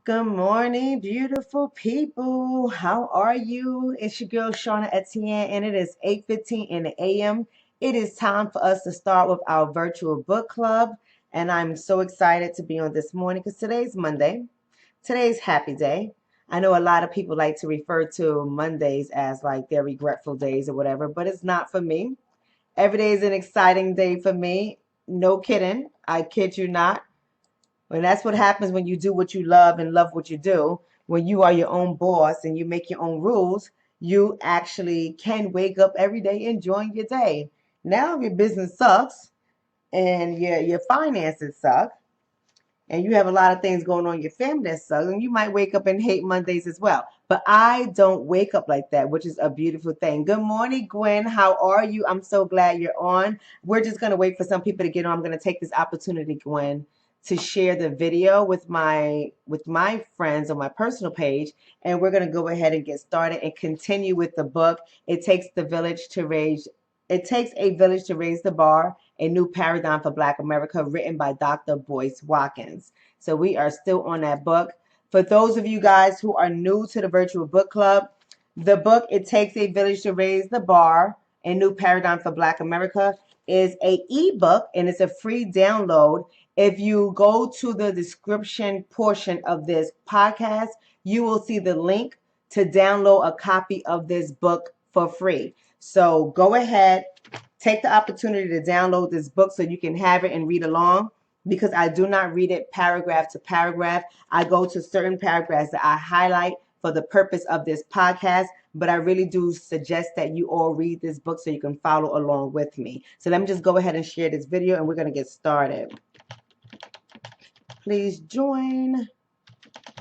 Good morning, beautiful people. How are you? It's your girl Shonna Etienne, and it is 8:15 in the AM. It is time for us to start with our virtual book club, and I'm so excited to be on this morning because today's Monday. Today's happy day. I know a lot of people like to refer to Mondays as like their regretful days or whatever, but it's not for me. Every day is an exciting day for me. No kidding. I kid you not. And that's what happens when you do what you love and love what you do. When you are your own boss and you make your own rules, you actually can wake up every day enjoying your day. Now, if your business sucks and your finances suck, and you have a lot of things going on in your family that suck, and you might wake up and hate Mondays as well. But I don't wake up like that, which is a beautiful thing. Good morning, Gwen. How are you? I'm so glad you're on. We're just going to wait for some people to get on. I'm going to take this opportunity, Gwen, to share the video with my friends on my personal page, and we're going to go ahead and get started and continue with the book. It takes a village to raise the bar, a New Paradigm for Black America, written by Dr. Boyce Watkins. So we are still on that book. For those of you guys who are new to the virtual book club, the book It Takes a Village to Raise the Bar, a New Paradigm for Black America is a ebook and it's a free download. If you go to the description portion of this podcast, you will see the link to download a copy of this book for free. So go ahead, take the opportunity to download this book so you can have it and read along, because I do not read it paragraph to paragraph. I go to certain paragraphs that I highlight for the purpose of this podcast, but I really do suggest that you all read this book so you can follow along with me. So let me just go ahead and share this video and we're going to get started. Please join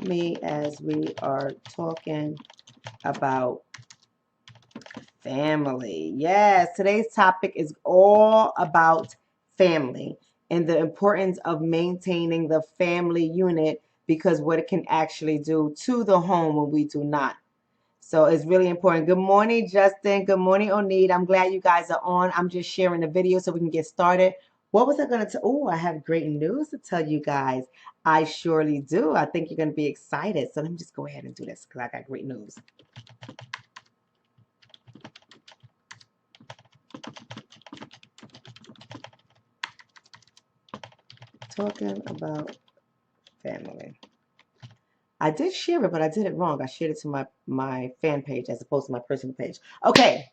me as we are talking about family. Yes, today's topic is all about family and the importance of maintaining the family unit, because what it can actually do to the home when we do not. So it's really important. Good morning, Justin. Good morning, Oneed. I'm glad you guys are on. I'm just sharing the video so we can get started. What was I going to tell? Oh, I have great news to tell you guys. I surely do. I think you're going to be excited. So let me just go ahead and do this because I got great news. Talking about family. I did share it, but I did it wrong. I shared it to my fan page as opposed to my personal page. Okay,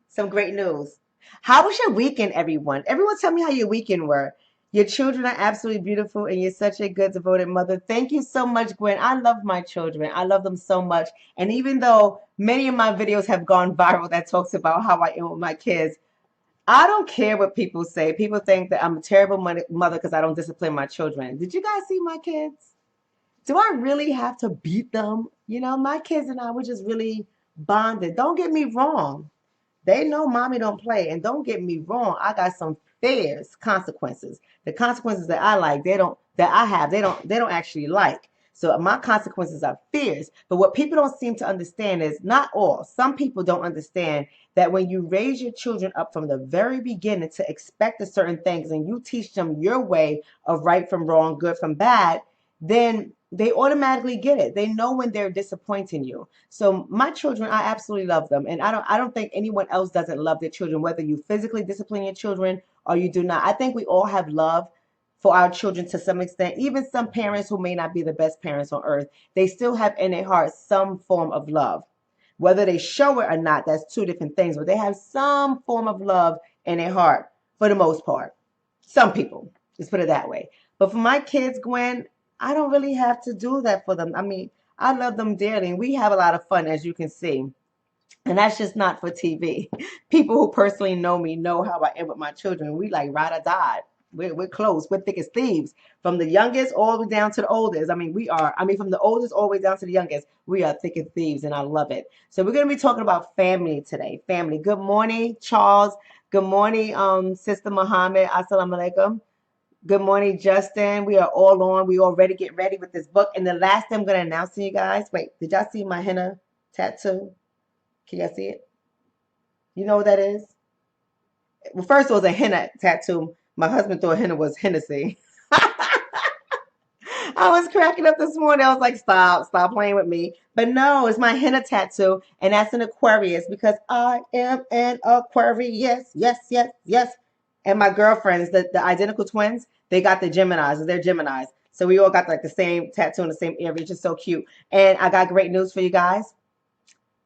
some great news. How was your weekend, everyone? Everyone tell me how your weekend were. Your children are absolutely beautiful, and you're such a good, devoted mother. Thank you so much, Gwen. I love my children. I love them so much. And even though many of my videos have gone viral that talks about how I am with my kids, I don't care what people say. People think that I'm a terrible mother because I don't discipline my children. Did you guys see my kids? Do I really have to beat them? You know, my kids and I were just really bonded. Don't get me wrong. They know mommy don't play. And don't get me wrong, I got some fierce consequences. The consequences that I like, they don't actually like. So my consequences are fierce. But what people don't seem to understand is, not all, some people don't understand that when you raise your children up from the very beginning to expect a certain things and you teach them your way of right from wrong, good from bad, then they automatically get it. They know when they're disappointing you. So my children, I absolutely love them. And I don't think anyone else doesn't love their children, whether you physically discipline your children or you do not. I think we all have love for our children to some extent. Even some parents who may not be the best parents on earth, they still have in their heart some form of love. Whether they show it or not, that's two different things, but they have some form of love in their heart for the most part. Some people, let's put it that way. But for my kids, Gwen, I don't really have to do that for them. I mean, I love them dearly, and we have a lot of fun, as you can see. And that's just not for TV. People who personally know me know how I am with my children. We like ride or die. We're close. We're thick as thieves. From the youngest all the way down to the oldest. From the oldest all the way down to the youngest, we are thick as thieves, and I love it. So we're going to be talking about family today. Family. Good morning, Charles. Good morning, Sister Muhammad. Assalamu alaikum. Good morning, Justin. We are all on. We already get ready with this book. And the last thing I'm going to announce to you guys. Wait, did y'all see my henna tattoo? Can y'all see it? You know what that is? Well, first it was a henna tattoo. My husband thought henna was Hennessy. I was cracking up this morning. I was like, stop playing with me. But no, it's my henna tattoo, and that's an Aquarius because I am an Aquarius. Yes, yes, yes. And my girlfriends, the identical twins, they got the Geminis. They're Geminis. So we all got like the same tattoo in the same area. It's just so cute. And I got great news for you guys.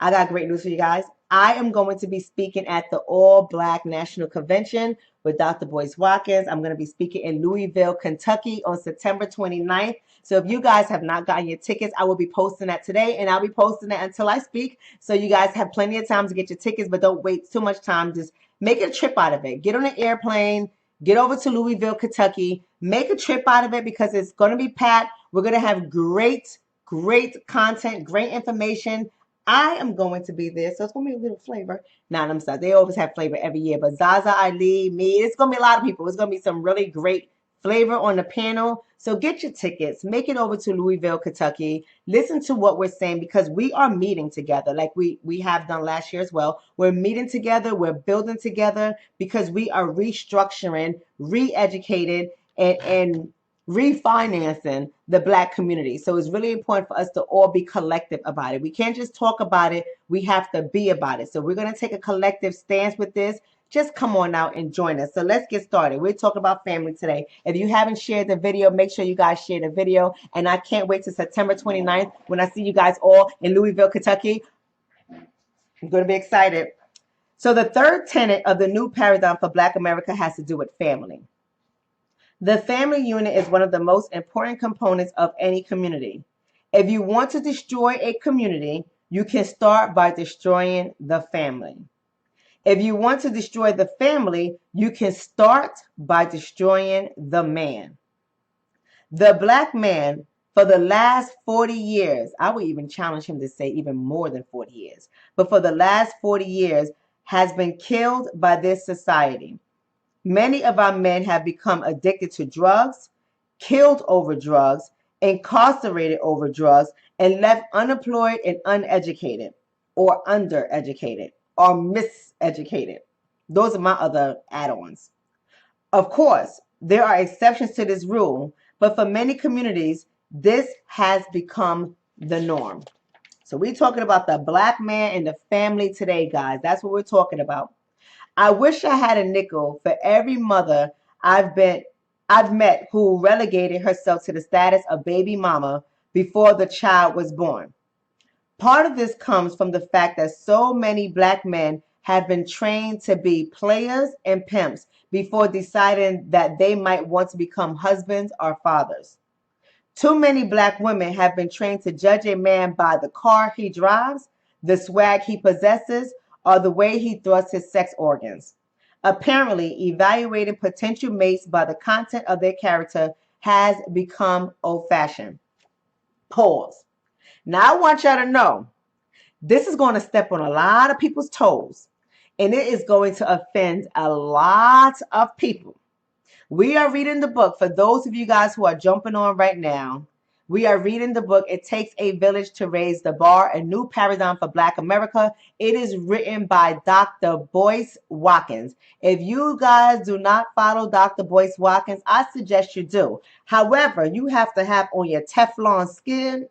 I got great news for you guys. I am going to be speaking at the All Black National Convention with Dr. Boyce Watkins. I'm going to be speaking in Louisville, Kentucky on September 29th. So if you guys have not gotten your tickets, I will be posting that today, and I'll be posting that until I speak. So you guys have plenty of time to get your tickets, but don't wait too much time. Just make a trip out of it. Get on an airplane, get over to Louisville, Kentucky. Make a trip out of it because it's going to be packed. We're going to have great content, great information. I am going to be there, so it's going to be a little flavor. Nah, I'm sorry. They always have flavor every year, but Zaza, Ali, me, it's going to be a lot of people. It's going to be some really great flavor on the panel. So get your tickets. Make it over to Louisville, Kentucky. Listen to what we're saying because we are meeting together like we have done last year as well. We're meeting together. We're building together because we are restructuring, re-educated, and refinancing the Black community. So it's really important for us to all be collective about it. We can't just talk about it. We have to be about it. So we're going to take a collective stance with this. Just come on out and join us. So let's get started. We're talking about family today. If you haven't shared the video, make sure you guys share the video. And I can't wait till September 29th when I see you guys all in Louisville, Kentucky. I'm going to be excited. So the third tenet of the new paradigm for Black America has to do with family. The family unit is one of the most important components of any community. If you want to destroy a community, you can start by destroying the family. If you want to destroy the family, you can start by destroying the man. The Black man, for the last 40 years, I would even challenge him to say even more than 40 years, but for the last 40 years, has been killed by this society. Many of our men have become addicted to drugs, killed over drugs, incarcerated over drugs, and left unemployed and uneducated, or undereducated, or miseducated. Those are my other add-ons. Of course, there are exceptions to this rule, but for many communities, this has become the norm. So we're talking about the Black man and the family today, guys. That's what we're talking about. I wish I had a nickel for every mother I've met who relegated herself to the status of baby mama before the child was born. Part of this comes from the fact that so many Black men have been trained to be players and pimps before deciding that they might want to become husbands or fathers. Too many Black women have been trained to judge a man by the car he drives, the swag he possesses, or the way he thrusts his sex organs. Apparently, evaluating potential mates by the content of their character has become old-fashioned. Pause. Now, I want y'all to know, this is going to step on a lot of people's toes, and it is going to offend a lot of people. We are reading the book. For those of you guys who are jumping on right now, we are reading the book, It Takes a Village to Raise the Bar, A New Paradigm for Black America. It is written by Dr. Boyce Watkins. If you guys do not follow Dr. Boyce Watkins, I suggest you do. However, you have to have on your Teflon skin,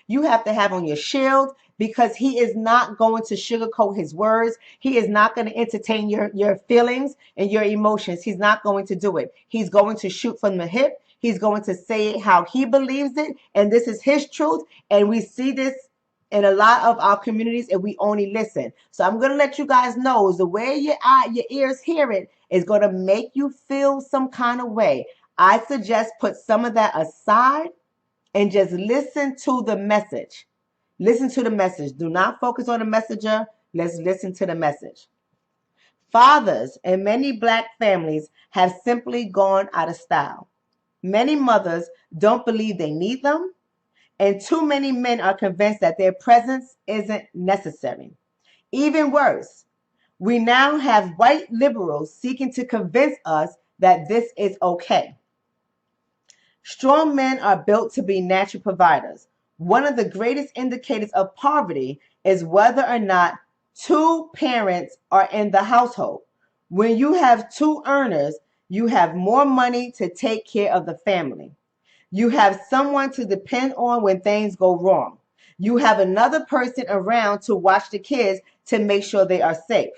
you have to have on your shield, because he is not going to sugarcoat his words. He is not going to entertain your feelings and your emotions. He's not going to do it. He's going to shoot from the hip. He's going to say it how he believes it, and this is his truth. And we see this in a lot of our communities, and we only listen. So I'm going to let you guys know the way your ears hear it is going to make you feel some kind of way. I suggest put some of that aside and just listen to the message. Listen to the message. Do not focus on the messenger. Let's listen to the message. Fathers in many Black families have simply gone out of style. Many mothers don't believe they need them, and too many men are convinced that their presence isn't necessary. Even worse, we now have white liberals seeking to convince us that this is okay. Strong men are built to be natural providers. One of the greatest indicators of poverty is whether or not two parents are in the household. When you have two earners, you have more money to take care of the family. You have someone to depend on when things go wrong. You have another person around to watch the kids to make sure they are safe.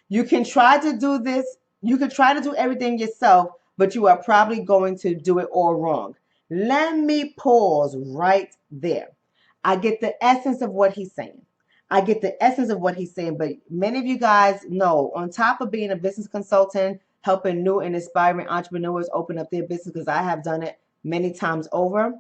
You can try to do this. You can try to do everything yourself, but you are probably going to do it all wrong. Let me pause right there. I get the essence of what he's saying. I get the essence of what he's saying, but many of you guys know, on top of being a business consultant, helping new and inspiring entrepreneurs open up their business, because I have done it many times over,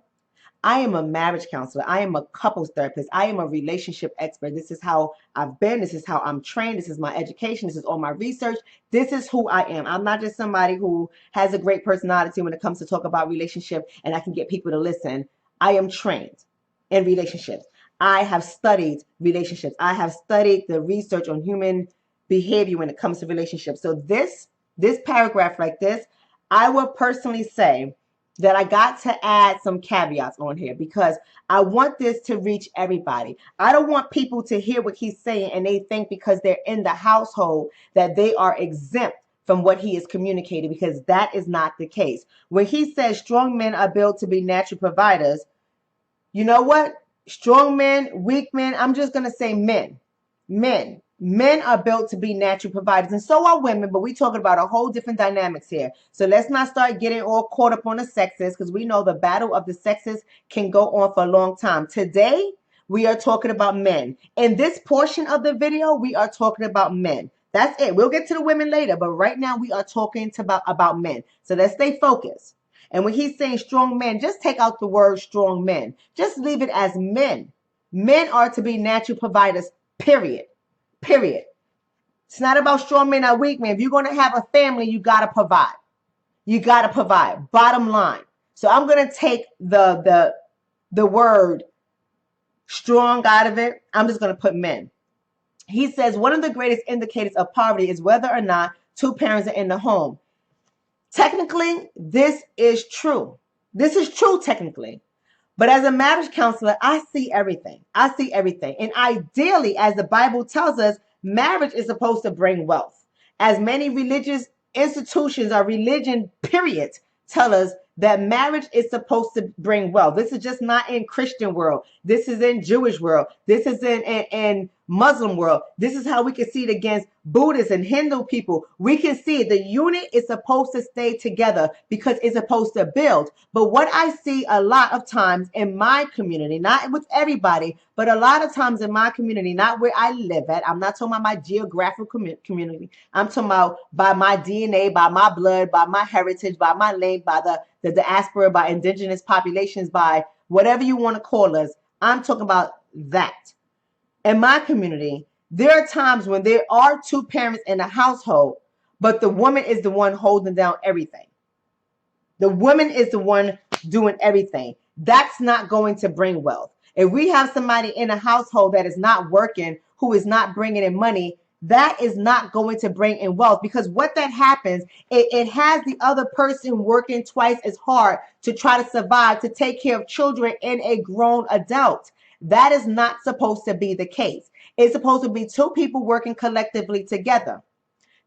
I am a marriage counselor. I am a couples therapist. I am a relationship expert. This is how I've been. This is how I'm trained. This is my education. This is all my research. This is who I am. I'm not just somebody who has a great personality when it comes to talk about relationship and I can get people to listen. I am trained in relationships. I have studied relationships. I have studied the research on human behavior when it comes to relationships. So this paragraph like this, I would personally say that I got to add some caveats on here because I want this to reach everybody. I don't want people to hear what he's saying and they think because they're in the household that they are exempt from what he is communicating, because that is not the case. When he says strong men are built to be natural providers, you know what? Strong men, weak men, I'm just going to say men. Men are built to be natural providers, and so are women, but we're talking about a whole different dynamics here. So let's not start getting all caught up on the sexes, because we know the battle of the sexes can go on for a long time. Today, we are talking about men. In this portion of the video, we are talking about men. That's it. We'll get to the women later, but right now we are talking about men. So let's stay focused. And when he's saying strong men, just take out the word strong men. Just leave it as men. Men are to be natural providers, period. Period. It's not about strong men or weak men. If you're going to have a family, you got to provide. You got to provide. Bottom line. So I'm going to take the word strong out of it. I'm just going to put men. He says one of the greatest indicators of poverty is whether or not two parents are in the home. Technically, this is true. This is true technically. But as a marriage counselor, I see everything. I see everything. And ideally, as the Bible tells us, marriage is supposed to bring wealth. As many religious institutions or religion, period, tell us that marriage is supposed to bring wealth. This is just not in Christian world. This is in Jewish world. This is in Muslim world. This is how we can see it against Buddhists and Hindu people. We can see the unit is supposed to stay together because it's supposed to build. But what I see a lot of times in my community, not with everybody, but a lot of times in my community, not where I live at. I'm not talking about my geographical community. I'm talking about by my DNA, by my blood, by my heritage, by my name, by the diaspora, by indigenous populations, by whatever you want to call us. I'm talking about that. In my community, there are times when there are two parents in a household, but the woman is the one holding down everything. The woman is the one doing everything. That's not going to bring wealth. If we have somebody in a household that is not working, who is not bringing in money, that is not going to bring in wealth, because what that happens, it has the other person working twice as hard to try to survive, to take care of children and a grown adult. That is not supposed to be the case. It's supposed to be two people working collectively together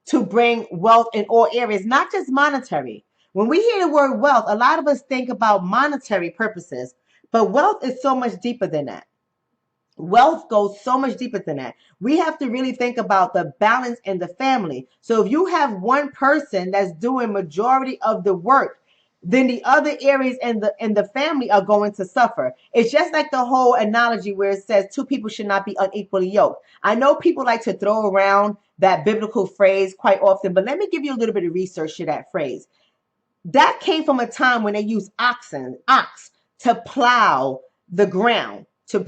to bring wealth in all areas, not just monetary. When we hear the word wealth, a lot of us think about monetary purposes, but wealth is so much deeper than that. Wealth goes so much deeper than that. We have to really think about the balance in the family. So if you have one person that's doing majority of the work, then the other areas in the family are going to suffer. It's just like the whole analogy where it says two people should not be unequally yoked. I know people like to throw around that biblical phrase quite often, but let me give you a little bit of research to that phrase. That came from a time when they used ox to plow the ground, so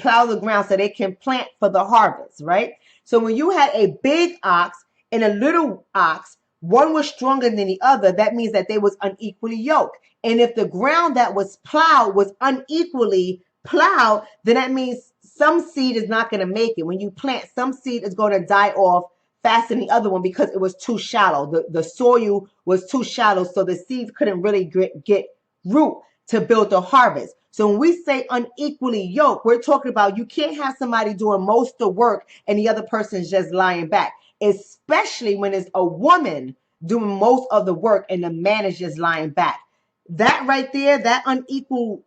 they can plant for the harvest, right? So when you had a big ox and a little ox, one was stronger than the other, that means that they was unequally yoked. And if the ground that was plowed was unequally plowed, then that means some seed is not going to make it. When you plant, some seed is going to die off faster than the other one because it was too shallow. The soil was too shallow, so the seeds couldn't really get root to build the harvest. So when we say unequally yoked, we're talking about you can't have somebody doing most of the work and the other person is just lying back, especially when it's a woman doing most of the work and the man is just lying back. that right there, that unequal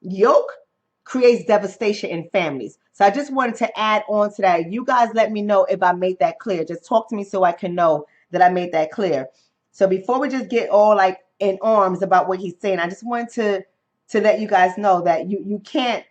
yoke creates devastation in families. So I just wanted to add on to that. You guys let me know if I made that clear. Just talk to me so I can know that I made that clear. So before we just get all like in arms about what he's saying, I just wanted to let you guys know that you can't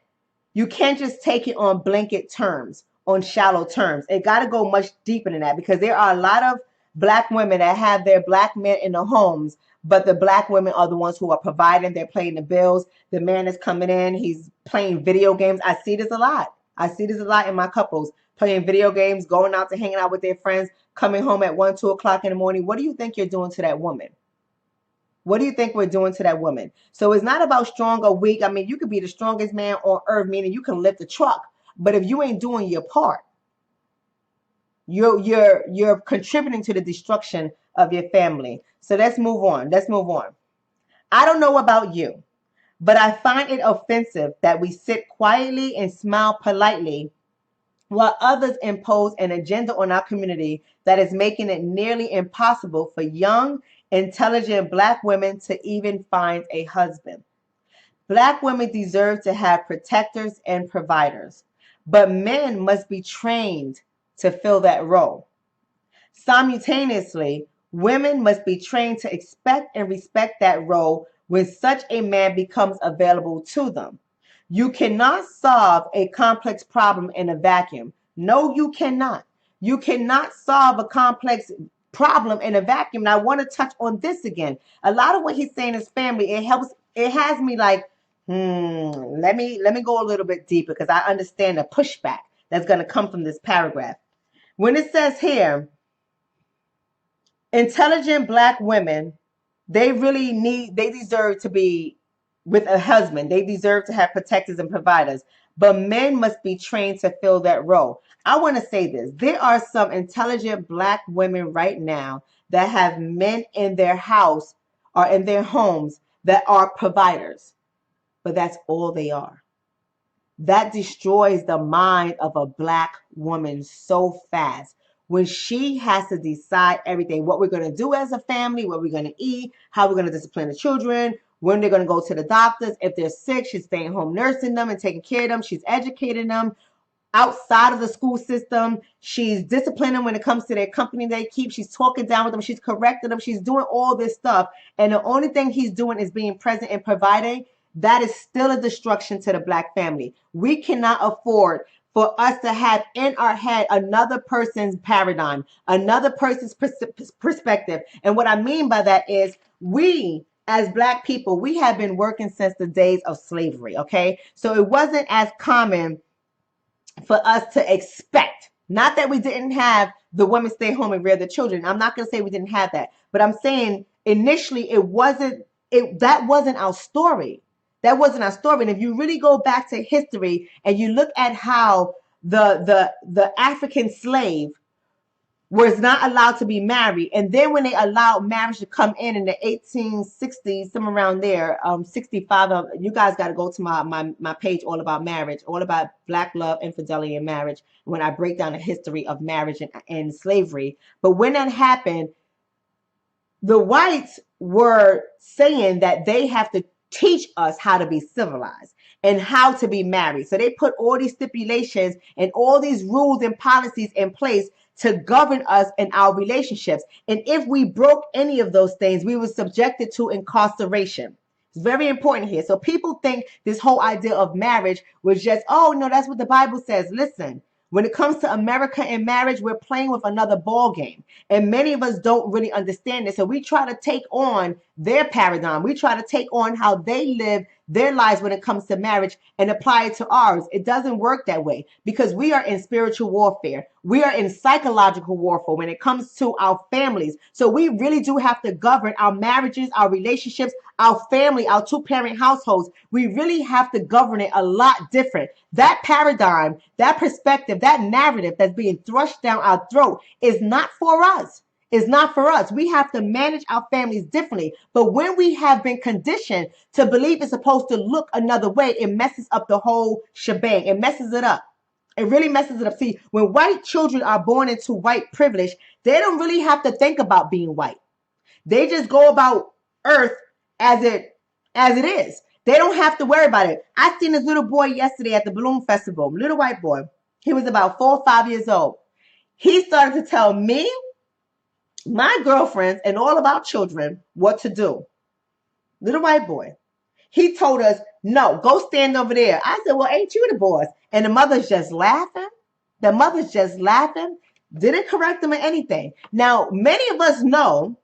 just take it on blanket terms, on shallow terms. It got to go much deeper than that, because there are a lot of black women that have their black men in the homes, but the black women are the ones who are providing. They're paying the bills. The man is coming in. He's playing video games. I see this a lot. I see this a lot in my couples, playing video games, going out to hanging out with their friends, coming home at 1, 2 o'clock in the morning. What do you think you're doing to that woman? What do you think we're doing to that woman? So it's not about strong or weak. I mean, you could be the strongest man on earth, meaning you can lift a truck, but if you ain't doing your part, you're contributing to the destruction of your family. So let's move on. Let's move on. I don't know about you, but I find it offensive that we sit quietly and smile politely while others impose an agenda on our community that is making it nearly impossible for young, intelligent black women to even find a husband. Black women deserve to have protectors and providers, but men must be trained to fill that role. Simultaneously, women must be trained to expect and respect that role when such a man becomes available to them. You cannot solve a complex problem in a vacuum. No, you cannot. You cannot solve a complex problem in a vacuum. And I want to touch on this again. A lot of what he's saying is family. It has me like, let me go a little bit deeper, because I understand the pushback that's going to come from this paragraph. When it says here, intelligent black women, they deserve to be with a husband. They deserve to have protectors and providers, but men must be trained to fill that role. I want to say this. There are some intelligent black women right now that have men in their house or in their homes that are providers, but that's all they are. That destroys the mind of a black woman so fast. When she has to decide everything, what we're going to do as a family, what we're going to eat, how we're going to discipline the children, when they're going to go to the doctors. If they're sick, she's staying home nursing them and taking care of them. She's educating them outside of the school system. She's disciplining when it comes to their company they keep. She's talking down with them. She's correcting them. She's doing all this stuff. And the only thing he's doing is being present and providing. That is still a destruction to the black family. We cannot afford for us to have in our head another person's paradigm, another person's perspective. And what I mean by that is, we as black people, we have been working since the days of slavery. Okay. So it wasn't as common for us to expect. Not that we didn't have the women stay home and rear the children. I'm not going to say we didn't have that, but I'm saying initially that wasn't our story. That wasn't our story. And if you really go back to history and you look at how the African slave was not allowed to be married, and then when they allowed marriage to come in the 1860s, somewhere around there, 65. You guys got to go to my page, all about marriage, all about black love, infidelity, and marriage, when I break down the history of marriage and slavery. But when that happened, the whites were saying that they have to teach us how to be civilized and how to be married. So they put all these stipulations and all these rules and policies in place to govern us in our relationships. And if we broke any of those things, we were subjected to incarceration. It's very important here. So people think this whole idea of marriage was just, oh, no, that's what the Bible says. Listen, when it comes to America and marriage, we're playing with another ball game. And many of us don't really understand this. So we try to take on their paradigm. We try to take on how they live their lives when it comes to marriage and apply it to ours. It doesn't work that way, because we are in spiritual warfare. We are in psychological warfare when it comes to our families. So we really do have to govern our marriages, our relationships, our family, our two-parent households. We really have to govern it a lot different. That paradigm, that perspective, that narrative that's being thrust down our throat is not for us. Is not for us. We have to manage our families differently. But when we have been conditioned to believe it's supposed to look another way, it messes up the whole shebang. It messes it up. It really messes it up. See, when white children are born into white privilege, they don't really have to think about being white. They just go about earth as it is. They don't have to worry about it. I seen this little boy yesterday at the balloon festival, little white boy. He was about 4 or 5 years old. He started to tell me, my girlfriends, and all of our children what to do. Little white boy. He told us, no, go stand over there. I said, well, ain't you the boss? And the mother's just laughing. The mother's just laughing. Didn't correct him or anything. Now, many of us know,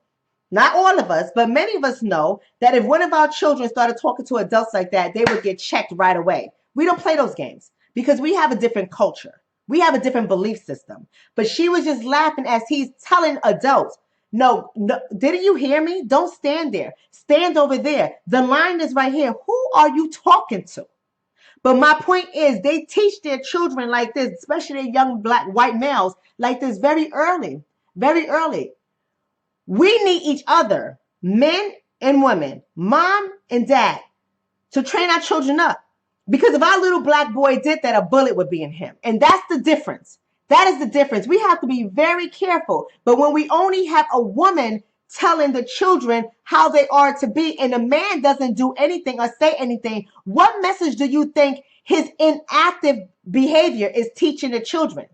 not all of us, but many of us know that if one of our children started talking to adults like that, they would get checked right away. We don't play those games because we have a different culture. We have a different belief system. But she was just laughing as he's telling adults, no, didn't you hear me? Don't stand there. Stand over there. The line is right here. Who are you talking to? But my point is, they teach their children like this, especially their young black white males, like this very early, very early. We need each other, men and women, mom and dad, to train our children up. Because if our little black boy did that, a bullet would be in him. And that's the difference. That is the difference. We have to be very careful. But when we only have a woman telling the children how they are to be, and the man doesn't do anything or say anything, what message do you think his inactive behavior is teaching the children?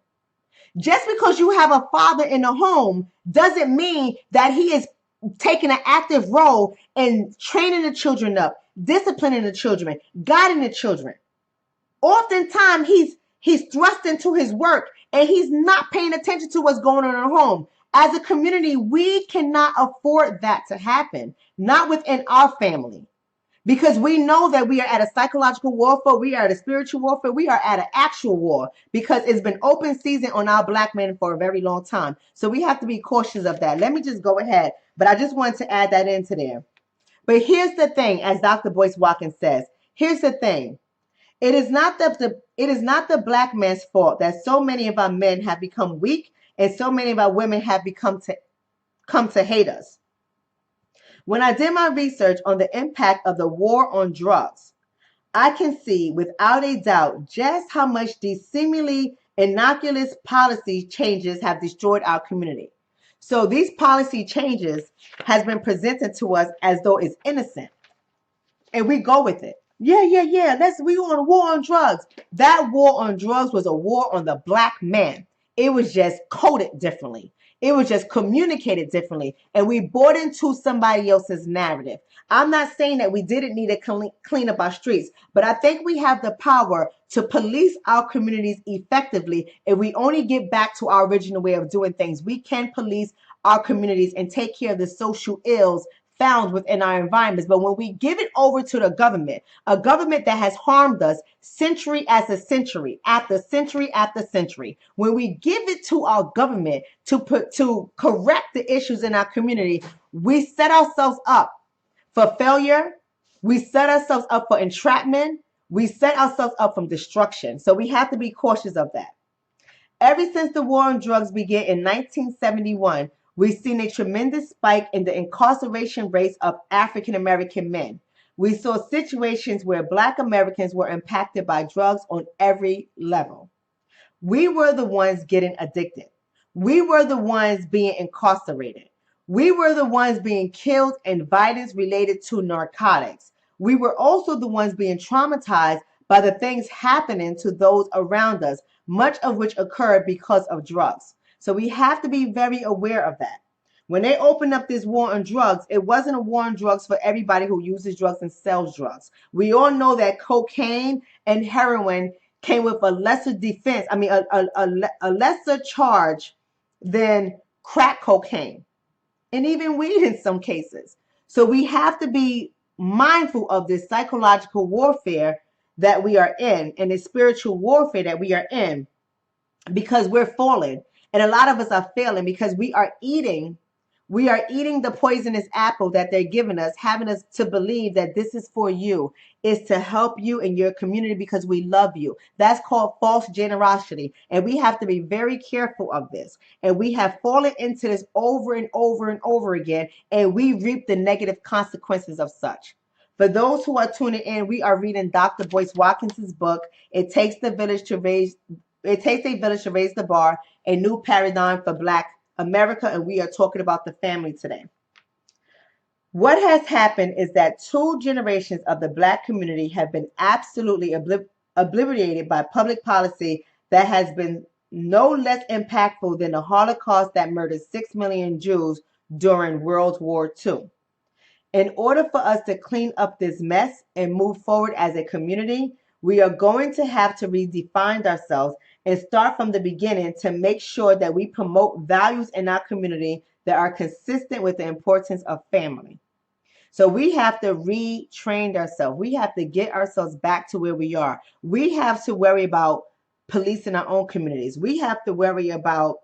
Just because you have a father in the home doesn't mean that he is taking an active role in training the children up, disciplining the children, guiding the children. Oftentimes he's thrust into his work and he's not paying attention to what's going on in the home. As a community, we cannot afford that to happen, not within our family. Because we know that we are at a psychological warfare, we are at a spiritual warfare, we are at an actual war, because it's been open season on our black men for a very long time. So we have to be cautious of that. Let me just go ahead, but I just wanted to add that into there. But here's the thing, as Dr. Boyce Watkins says, here's the thing. It is not the black man's fault that so many of our men have become weak and so many of our women have come to hate us. When I did my research on the impact of the war on drugs, I can see without a doubt just how much these seemingly innocuous policy changes have destroyed our community. So these policy changes has been presented to us as though it's innocent. And we go with it. Yeah. We on a war on drugs. That war on drugs was a war on the black man. It was just coded differently. It was just communicated differently. And we bought into somebody else's narrative. I'm not saying that we didn't need to clean up our streets, but I think we have the power to police our communities effectively if we only get back to our original way of doing things. We can police our communities and take care of the social ills found within our environments. But when we give it over to the government, a government that has harmed us century after century after century after century, when we give it to our government to correct the issues in our community, we set ourselves up for failure. We set ourselves up for entrapment. We set ourselves up from destruction. So we have to be cautious of that. Ever since the war on drugs began in 1971, we've seen a tremendous spike in the incarceration rates of African American men. We saw situations where Black Americans were impacted by drugs on every level. We were the ones getting addicted. We were the ones being incarcerated. We were the ones being killed in violence related to narcotics. We were also the ones being traumatized by the things happening to those around us, much of which occurred because of drugs. So we have to be very aware of that. When they opened up this war on drugs, it wasn't a war on drugs for everybody who uses drugs and sells drugs. We all know that cocaine and heroin came with a lesser defense, a lesser charge than crack cocaine and even weed in some cases. So we have to be mindful of this psychological warfare that we are in and the spiritual warfare that we are in, because we're falling. And a lot of us are failing because we are eating the poisonous apple that they're giving us, having us to believe that this is for you, is to help you in your community because we love you. That's called false generosity. And we have to be very careful of this. And we have fallen into this over and over and over again, and we reap the negative consequences of such. For those who are tuning in, we are reading Dr. Boyce Watkins' book, It Takes a Village to Raise the Bar, a New Paradigm for Black America, and we are talking about the family today. What has happened is that 2 generations of the Black community have been absolutely obliterated by public policy that has been no less impactful than the Holocaust that murdered 6 million Jews during World War II. In order for us to clean up this mess and move forward as a community, we are going to have to redefine ourselves and start from the beginning to make sure that we promote values in our community that are consistent with the importance of family. So we have to retrain ourselves. We have to get ourselves back to where we are. We have to worry about policing our own communities. We have to worry about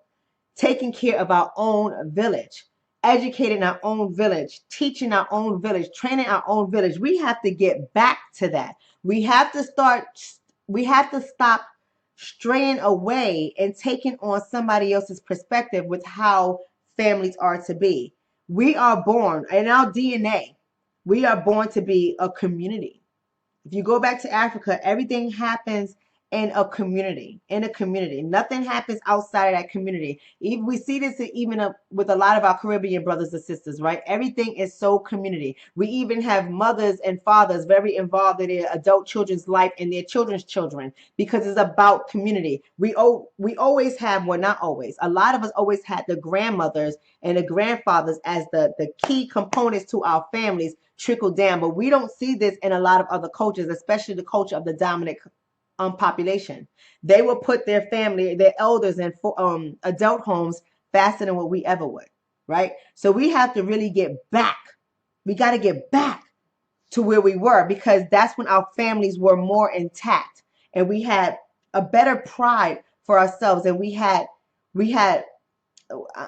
taking care of our own village, educating our own village, teaching our own village, training our own village. We have to get back to that. We have to stop straying away and taking on somebody else's perspective with how families are to be. We are born in our DNA. We are born to be a community. If you go back to Africa, everything happens in a community. Nothing happens outside of that community. Even we see this even with a lot of our Caribbean brothers and sisters, right? Everything is so community. We even have mothers and fathers very involved in their adult children's life and their children's children because it's about community. We always have, well, not always. A lot of us always had the grandmothers and the grandfathers as the key components to our families trickle down, but we don't see this in a lot of other cultures, especially the culture of the dominant population. They will put their family, their elders in adult homes faster than what we ever would, right? So we have to really get back. We got to get back to where we were because that's when our families were more intact and we had a better pride for ourselves and we had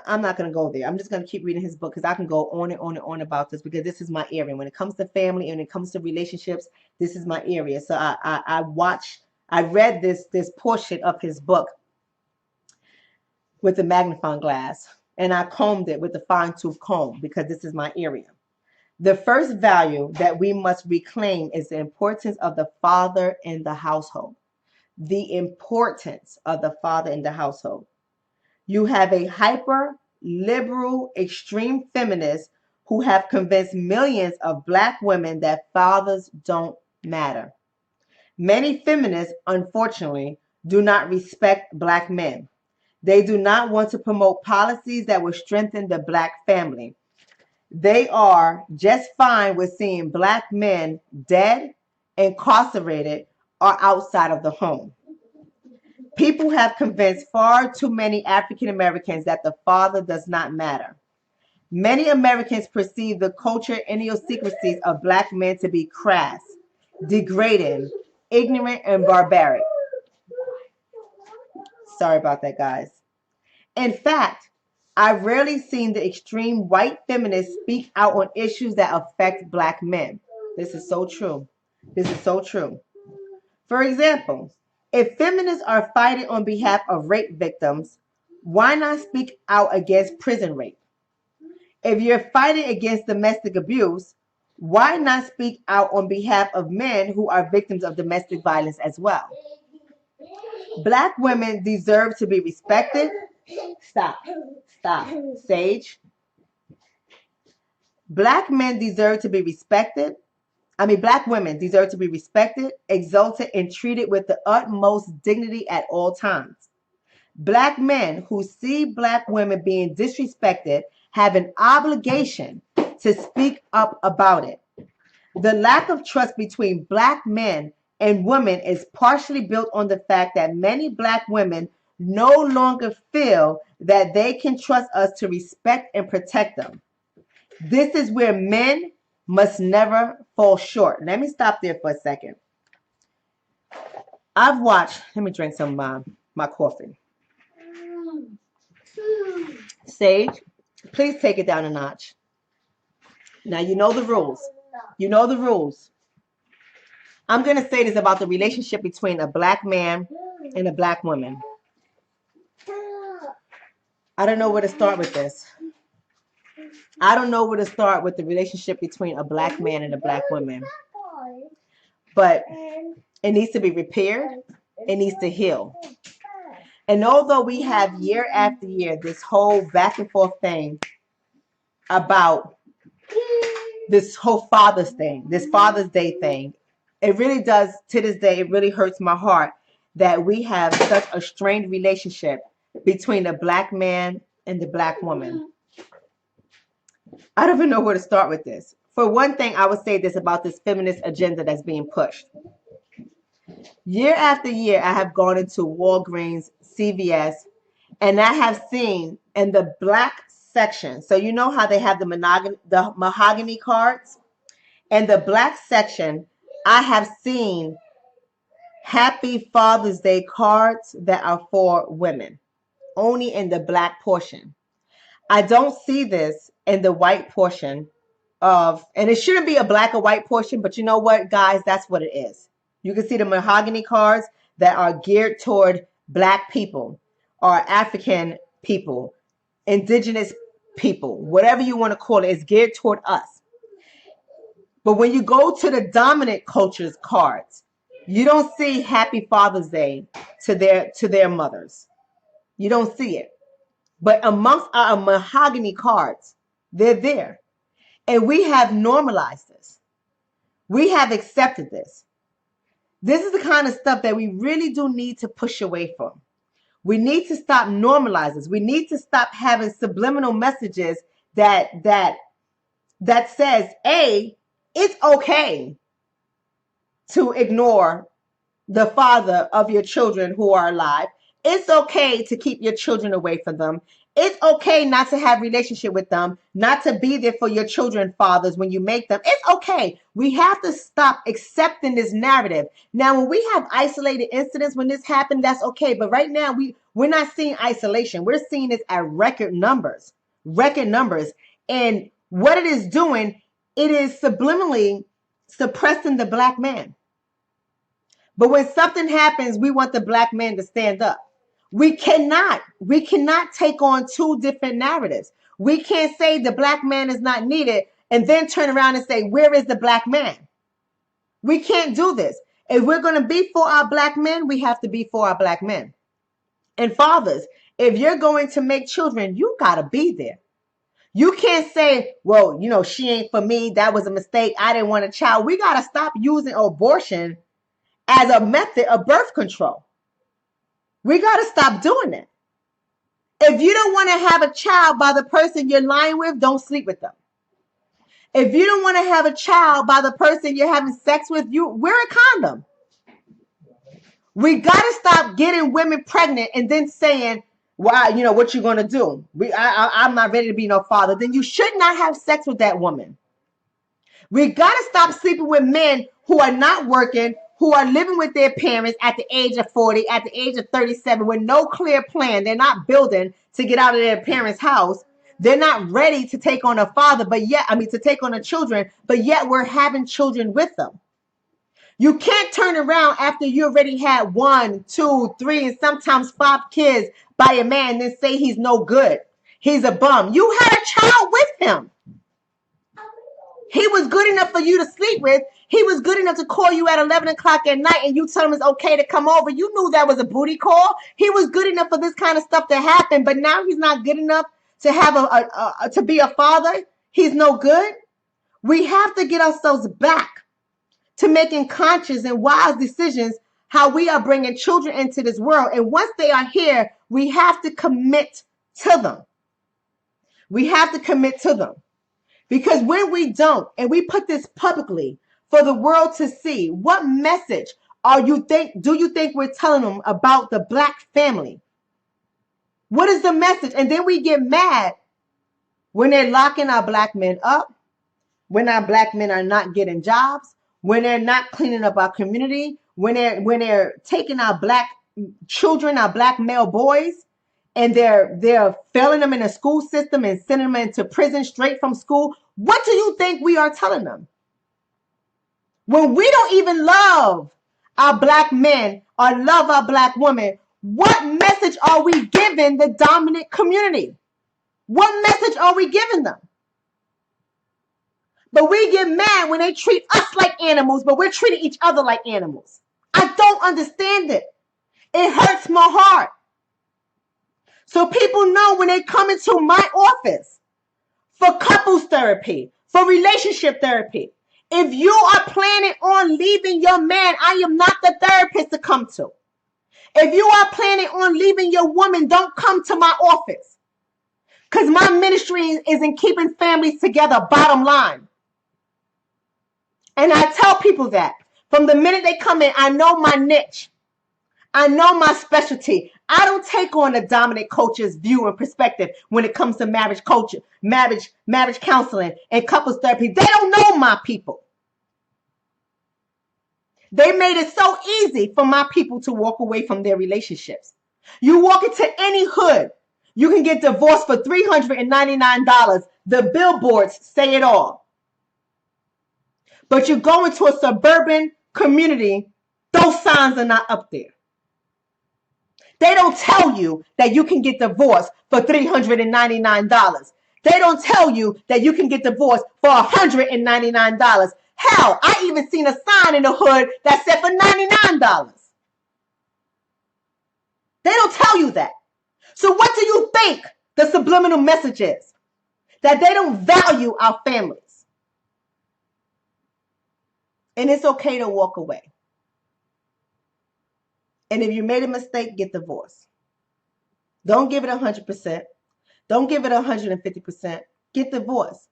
I'm not going to go there. I'm just going to keep reading his book because I can go on and on and on about this because this is my area. When it comes to family and when it comes to relationships, this is my area. So I read this portion of his book with the magnifying glass and I combed it with the fine tooth comb because this is my area. The first value that we must reclaim is the importance of the father in the household. The importance of the father in the household. You have a hyper liberal extreme feminist who have convinced millions of Black women that fathers don't matter. Many feminists, unfortunately, do not respect Black men. They do not want to promote policies that will strengthen the Black family. They are just fine with seeing Black men dead, incarcerated, or outside of the home. People have convinced far too many African Americans that the father does not matter. Many Americans perceive the culture idiosyncrasies of Black men to be crass, degrading, ignorant, and barbaric. Sorry about that, guys. In fact, I've rarely seen the extreme white feminists speak out on issues that affect Black men. This is so true. This is so true. For example, if feminists are fighting on behalf of rape victims, why not speak out against prison rape? If you're fighting against domestic abuse, why not speak out on behalf of men who are victims of domestic violence as well? Black women deserve to be respected. Stop. Sage. Black men deserve to be respected. Black women deserve to be respected, exalted, and treated with the utmost dignity at all times. Black men who see Black women being disrespected have an obligation to speak up about it. The lack of trust between Black men and women is partially built on the fact that many Black women no longer feel that they can trust us to respect and protect them. This is where men must never fall short. Let me stop there for a second. I've watched, let me drink some of my coffee. Sage, please take it down a notch. Now you know the rules. You know the rules. I'm going to say this about the relationship between a Black man and a Black woman. I don't know where to start with this. I don't know where to start with the relationship between a Black man and a Black woman. But it needs to be repaired. It needs to heal. And although we have year after year this whole back and forth thing about this whole Father's thing, this Father's Day thing. It really does, to this day, it really hurts my heart that we have such a strained relationship between the black man and the black woman. I don't even know where to start with this. For one thing, I would say this about this feminist agenda that's being pushed. Year after year, I have gone into Walgreens, CVS, and I have seen in the black section, so you know how they have the mahogany cards? In the black section, I have seen Happy Father's Day cards that are for women, only in the black portion. I don't see this in the white portion and it shouldn't be a black or white portion, but you know what, guys, that's what it is. You can see the mahogany cards that are geared toward black people or African people, indigenous people, whatever you want to call it, is geared toward us. But when you go to the dominant culture's cards, you don't see Happy Father's Day to their mothers. You don't see it. But amongst our mahogany cards, they're there. And we have normalized this. We have accepted this. This is the kind of stuff that we really do need to push away from. We need to stop normalizing this. We need to stop having subliminal messages that says, A, it's okay to ignore the father of your children who are alive. It's okay to keep your children away from them. It's okay not to have relationship with them, not to be there for your children fathers when you make them. It's okay. We have to stop accepting this narrative. Now, when we have isolated incidents, when this happened, that's okay. But right now, we're not seeing isolation. We're seeing this at record numbers. And what it is doing, it is subliminally suppressing the black man. But when something happens, we want the black man to stand up. We cannot take on two different narratives. We can't say the black man is not needed and then turn around and say, where is the black man? We can't do this. If we're going to be for our black men, we have to be for our black men. And fathers, if you're going to make children, you got to be there. You can't say, well, she ain't for me. That was a mistake. I didn't want a child. We got to stop using abortion as a method of birth control. We got to stop doing that. If you don't want to have a child by the person you're lying with, don't sleep with them. If you don't want to have a child by the person you're having sex with, you wear a condom. We got to stop getting women pregnant and then saying, well, what you going to do? I'm not ready to be no father. Then you should not have sex with that woman. We got to stop sleeping with men who are not working, who are living with their parents at the age of 40, at the age of 37, with no clear plan. They're not building to get out of their parents' house. They're not ready to take on a father, to take on a children, but yet we're having children with them. You can't turn around after you already had 1, 2, 3, and sometimes 5 kids by a man and then say he's no good. He's a bum. You had a child with him. He was good enough for you to sleep with. He was good enough to call you at 11 o'clock at night and you tell him it's okay to come over. You knew that was a booty call. He was good enough for this kind of stuff to happen, but now he's not good enough to have to be a father. He's no good. We have to get ourselves back to making conscious and wise decisions how we are bringing children into this world. And once they are here, we have to commit to them. We have to commit to them. Because when we don't, and we put this publicly for the world to see, what message do you think we're telling them about the black family? What is the message? And then we get mad when they're locking our black men up, when our black men are not getting jobs, when they're not cleaning up our community, when they're taking our black children, our black male boys, and they're failing them in the school system and sending them into prison straight from school. What do you think we are telling them? When we don't even love our black men or love our black women, what message are we giving the dominant community? What message are we giving them? But we get mad when they treat us like animals, but we're treating each other like animals. I don't understand it. It hurts my heart. So people know when they come into my office for couples therapy, for relationship therapy. If you are planning on leaving your man, I am not the therapist to come to. If you are planning on leaving your woman, don't come to my office. Because my ministry is in keeping families together, bottom line. And I tell people that. From the minute they come in, I know my niche. I know my specialty. I don't take on the dominant coach's view and perspective when it comes to marriage coaching, marriage counseling, and couples therapy. They don't know my people. They made it so easy for my people to walk away from their relationships. You walk into any hood, you can get divorced for $399. The billboards say it all. But you go into a suburban community, those signs are not up there. They don't tell you that you can get divorced for $399. They don't tell you that you can get divorced for $199. Hell, I even seen a sign in the hood that said for $99. They don't tell you that. So what do you think the subliminal message is? That they don't value our families. And it's okay to walk away. And if you made a mistake, get divorced. Don't give it 100%. Don't give it 150%. Get divorced.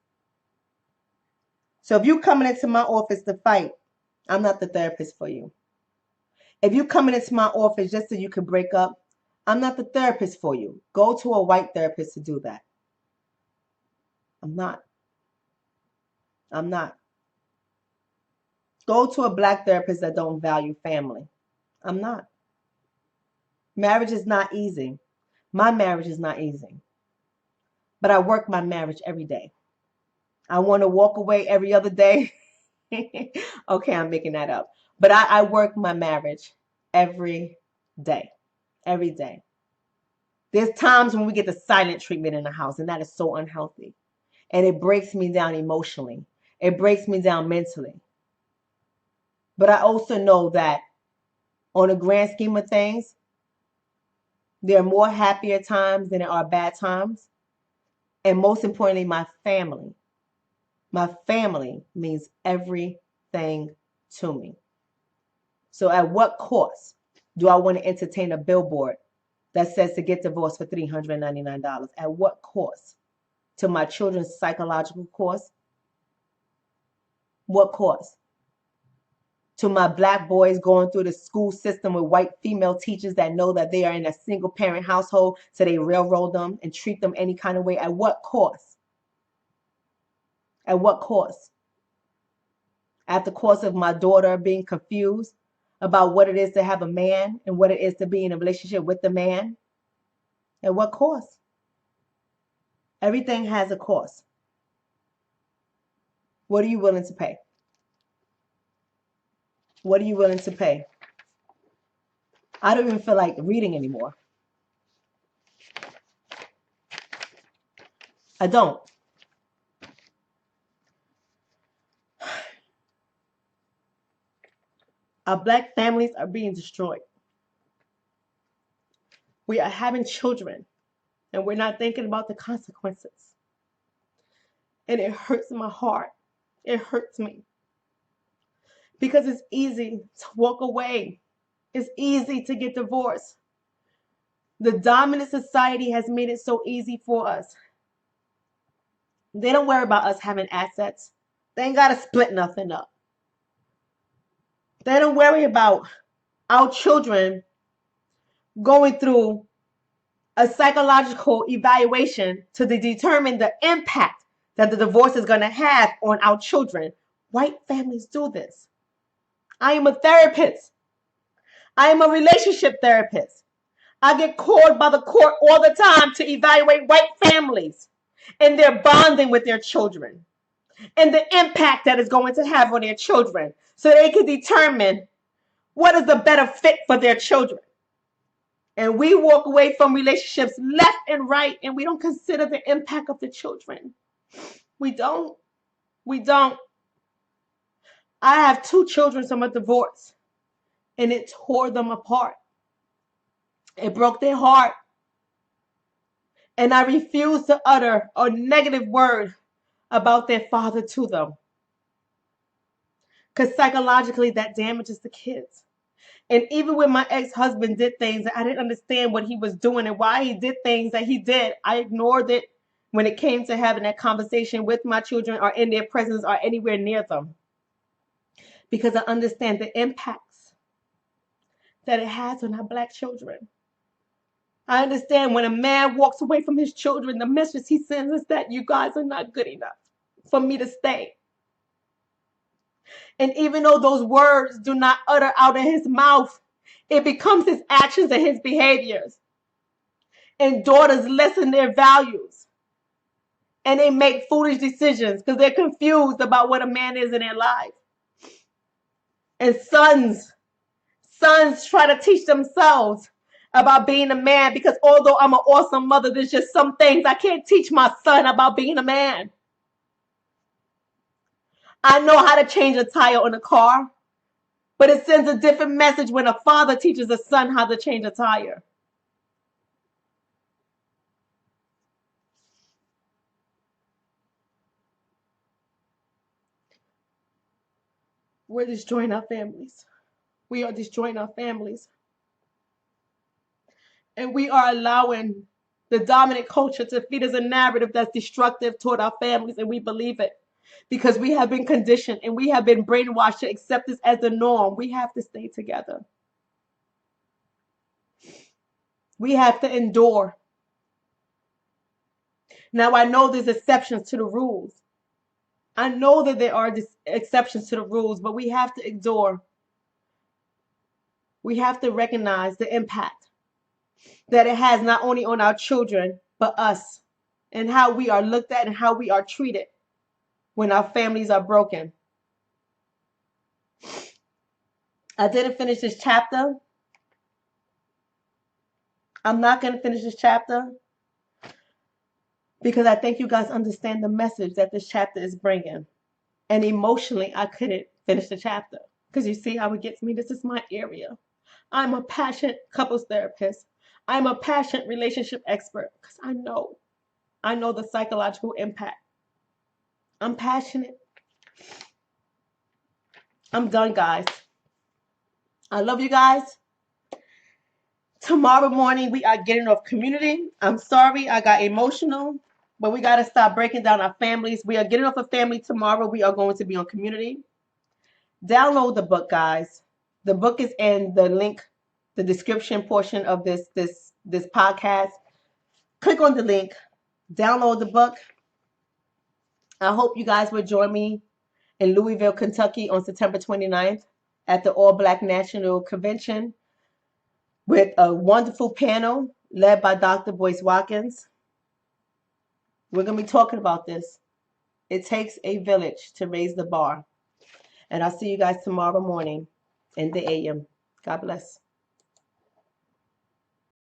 So if you're coming into my office to fight, I'm not the therapist for you. If you're coming into my office just so you can break up, I'm not the therapist for you. Go to a white therapist to do that. I'm not. Go to a black therapist that don't value family. I'm not. Marriage is not easy. My marriage is not easy. But I work my marriage every day. I want to walk away every other day. Okay, I'm making that up. But I work my marriage every day. Every day. There's times when we get the silent treatment in the house, and that is so unhealthy. And it breaks me down emotionally. It breaks me down mentally. But I also know that on the grand scheme of things, there are more happier times than there are bad times. And most importantly, my family. My family means everything to me. So at what cost do I want to entertain a billboard that says to get divorced for $399? At what cost? To my children's psychological cost? What cost? To my black boys going through the school system with white female teachers that know that they are in a single parent household, so they railroad them and treat them any kind of way? At what cost? At what cost? At the cost of my daughter being confused about what it is to have a man and what it is to be in a relationship with the man? At what cost? Everything has a cost. What are you willing to pay? What are you willing to pay? I don't even feel like reading anymore. I don't. Our black families are being destroyed. We are having children, and we're not thinking about the consequences. And it hurts my heart. It hurts me. Because it's easy to walk away. It's easy to get divorced. The dominant society has made it so easy for us. They don't worry about us having assets. They ain't got to split nothing up. They don't worry about our children going through a psychological evaluation to determine the impact that the divorce is going to have on our children. White families do this. I am a therapist. I am a relationship therapist. I get called by the court all the time to evaluate white families and their bonding with their children and the impact that is going to have on their children so they can determine what is the better fit for their children. And we walk away from relationships left and right, and we don't consider the impact of the children. We don't. I have 2 children from a divorce, and it tore them apart. It broke their heart. And I refuse to utter a negative word about their father to them. Because psychologically, that damages the kids. And even when my ex-husband did things that I didn't understand what he was doing and why he did things that he did, I ignored it when it came to having that conversation with my children or in their presence or anywhere near them. Because I understand the impacts that it has on our Black children. I understand when a man walks away from his children, the message he sends is that you guys are not good enough for me to stay. And even though those words do not utter out of his mouth, it becomes his actions and his behaviors. And daughters lessen their values. And they make foolish decisions because they're confused about what a man is in their life. And sons try to teach themselves about being a man, because although I'm an awesome mother, there's just some things I can't teach my son about being a man. I know how to change a tire on a car, but it sends a different message when a father teaches a son how to change a tire. We're destroying our families. We are destroying our families. And we are allowing the dominant culture to feed us a narrative that's destructive toward our families, and we believe it because we have been conditioned and we have been brainwashed to accept this as the norm. We have to stay together. We have to endure. Now, I know there's exceptions to the rules. I know that there are exceptions to the rules, but we have to endure. We have to recognize the impact that it has not only on our children, but us, and how we are looked at and how we are treated when our families are broken. I didn't finish this chapter. I'm not going to finish this chapter because I think you guys understand the message that this chapter is bringing. And emotionally, I couldn't finish the chapter because you see how it gets me. This is my area. I'm a passionate couples therapist. I'm a passionate relationship expert because I know the psychological impact. I'm passionate. I'm done, guys. I love you guys. Tomorrow morning, we are getting off community. I'm sorry I got emotional, but we got to stop breaking down our families. We are getting off of family tomorrow. We are going to be on community. Download the book, guys. The book is in the link, the description portion of this podcast. Click on the link. Download the book. I hope you guys will join me in Louisville, Kentucky on September 29th at the All Black National Convention with a wonderful panel led by Dr. Boyce Watkins. We're going to be talking about this. It takes a village to raise the bar. And I'll see you guys tomorrow morning in the AM. God bless.